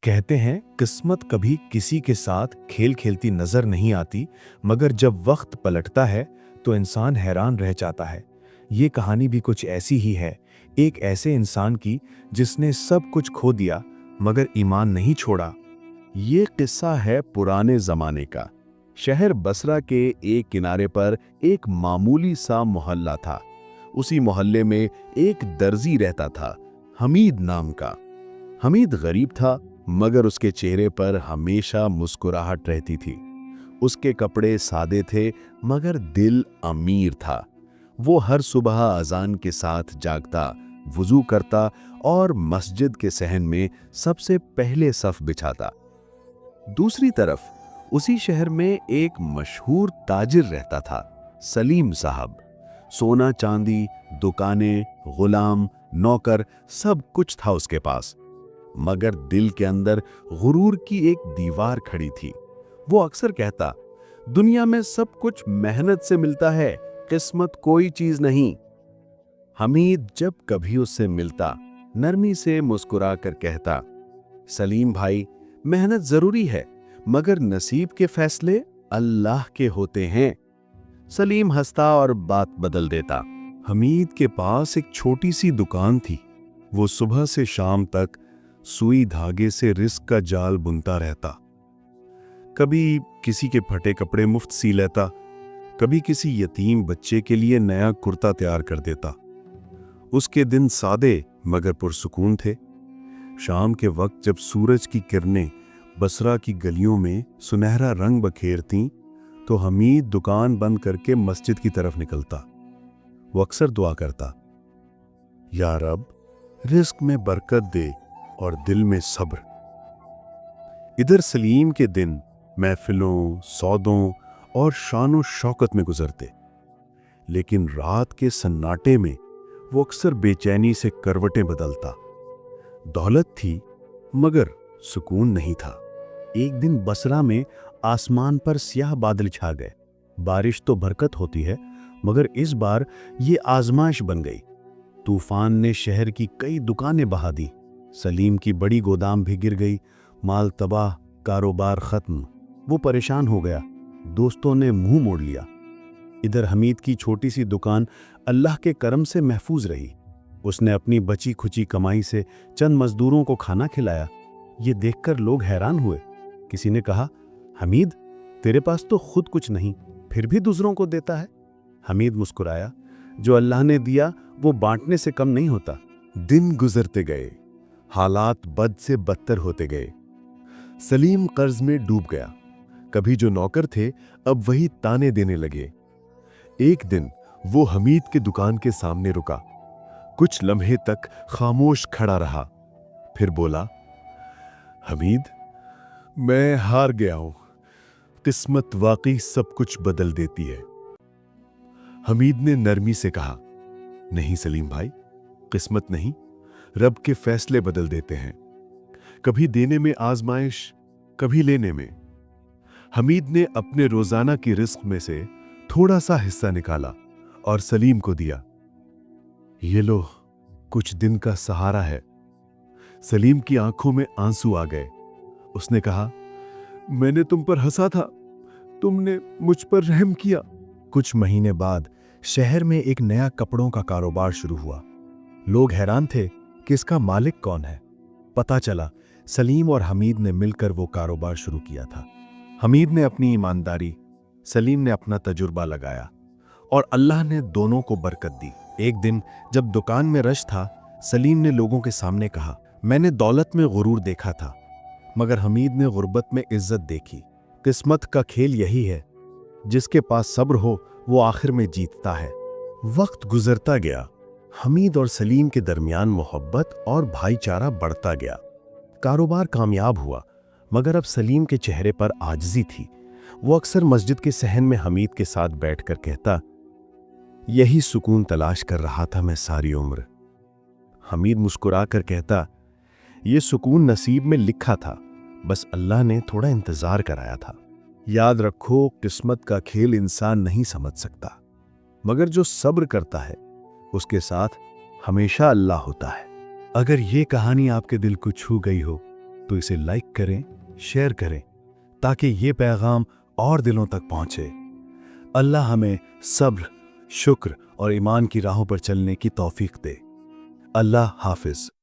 कहते हैं किस्मत कभी किसी के साथ खेल खेलती नजर नहीं आती, मगर जब वक्त पलटता है तो इंसान हैरान रह जाता है। ये कहानी भी कुछ ऐसी ही है, एक ऐसे इंसान की जिसने सब कुछ खो दिया मगर ईमान नहीं छोड़ा। ये किस्सा है पुराने जमाने का। शहर बसरा के एक किनारे पर एक मामूली सा मोहल्ला था। उसी मोहल्ले में एक दर्जी रहता था, हमीद नाम का। हमीद गरीब था, मगर उसके चेहरे पर हमेशा मुस्कुराहट रहती थी। उसके कपड़े सादे थे, मगर दिल अमीर था। वो हर सुबह अजान के साथ जागता, वुजू करता और मस्जिद के सहन में सबसे पहले सफ बिछाता। दूसरी तरफ उसी शहर में एक मशहूर ताजिर रहता था, सलीम साहब। सोना चांदी, दुकानें, गुलाम, नौकर, सब कुछ था उसके पास। मगर दिल के अंदर गुरूर की एक दीवार खड़ी थी। वो अक्सर कहता, दुनिया में सब कुछ मेहनत से मिलता है, किस्मत कोई चीज नहीं। हमीद जब कभी उससे मिलता, नरमी से मुस्कुरा कर कहता, सलीम भाई, मेहनत जरूरी है, मगर नसीब के फैसले अल्लाह के होते हैं। सलीम हंसता और बात बदल देता। हमीद के पास एक छोटी सी दुकान थी। वो सुबह से शाम तक सुई धागे से रिस्क का जाल बुनता रहता। कभी किसी के फटे कपड़े मुफ्त सी लेता, कभी किसी यतीम बच्चे के लिए नया कुर्ता तैयार कर देता। उसके दिन सादे मगर पुरसुकून थे। शाम के वक्त जब सूरज की किरणें बसरा की गलियों में सुनहरा रंग बखेरती, तो हमीद दुकान बंद करके मस्जिद की तरफ निकलता। वो अक्सर दुआ करता, या रब, रिस्क में बरकत दे और दिल में सब्र। इधर सलीम के दिन महफिलों, सौदों और शानो शौकत में गुजरते, लेकिन रात के सन्नाटे में वो अक्सर बेचैनी से करवटें बदलता। दौलत थी, मगर सुकून नहीं था। एक दिन बसरा में आसमान पर स्याह बादल छा गए। बारिश तो बरकत होती है, मगर इस बार ये आजमाइश बन गई। तूफान ने शहर की कई दुकानें बहा दी। सलीम की बड़ी गोदाम भी गिर गई। माल तबाह, कारोबार खत्म। वो परेशान हो गया। दोस्तों ने मुंह मोड़ लिया। इधर हमीद की छोटी सी दुकान अल्लाह के करम से महफूज रही। उसने अपनी बची खुची कमाई से चंद मजदूरों को खाना खिलाया। ये देखकर लोग हैरान हुए। किसी ने कहा, हमीद, तेरे पास तो खुद कुछ नहीं, फिर भी दूसरों को देता है। हमीद मुस्कुराया, जो अल्लाह ने दिया वो बांटने से कम नहीं होता। दिन गुजरते गए, हालात बद से बदतर होते गए। सलीम कर्ज में डूब गया। कभी जो नौकर थे, अब वही ताने देने लगे। एक दिन वो हमीद की दुकान के सामने रुका। कुछ लम्हे तक खामोश खड़ा रहा, फिर बोला, हमीद, मैं हार गया हूं। किस्मत वाकई सब कुछ बदल देती है। हमीद ने नरमी से कहा, नहीं सलीम भाई, किस्मत नहीं, रब के फैसले बदल देते हैं। कभी देने में आजमाइश, कभी लेने में। हमीद ने अपने रोजाना की रिस्क में से थोड़ा सा हिस्सा निकाला और सलीम को दिया। ये लो, कुछ दिन का सहारा है। सलीम की आंखों में आंसू आ गए। उसने कहा, मैंने तुम पर हंसा था, तुमने मुझ पर रहम किया। कुछ महीने बाद शहर में एक नया कपड़ों का कारोबार शुरू हुआ। लोग हैरान थे कि इसका मालिक कौन है। पता चला सलीम और हमीद ने मिलकर वो कारोबार शुरू किया था। हमीद ने अपनी ईमानदारी, सलीम ने अपना तजुर्बा लगाया और अल्लाह ने दोनों को बरकत दी। एक दिन जब दुकान में रश था, सलीम ने लोगों के सामने कहा, मैंने दौलत में गुरूर देखा था, मगर हमीद ने गुर्बत में इज्जत देखी। किस्मत का खेल यही है, जिसके पास सब्र हो वो आखिर में जीतता है। वक्त गुजरता गया। हमीद और सलीम के दरमियान मोहब्बत और भाईचारा बढ़ता गया। कारोबार कामयाब हुआ, मगर अब सलीम के चेहरे पर आजिज़ी थी। वो अक्सर मस्जिद के सहन में हमीद के साथ बैठकर कहता, यही सुकून तलाश कर रहा था मैं सारी उम्र। हमीद मुस्कुरा कर कहता, ये सुकून नसीब में लिखा था, बस अल्लाह ने थोड़ा इंतजार कराया था। याद रखो, किस्मत का खेल इंसान नहीं समझ सकता, मगर जो सब्र करता है उसके साथ हमेशा अल्लाह होता है। अगर ये कहानी आपके दिल को छू गई हो تو اسے لائک کریں، شیئر کریں تاکہ یہ پیغام اور دلوں تک پہنچے۔ اللہ ہمیں صبر، شکر اور ایمان کی راہوں پر چلنے کی توفیق دے۔ اللہ حافظ۔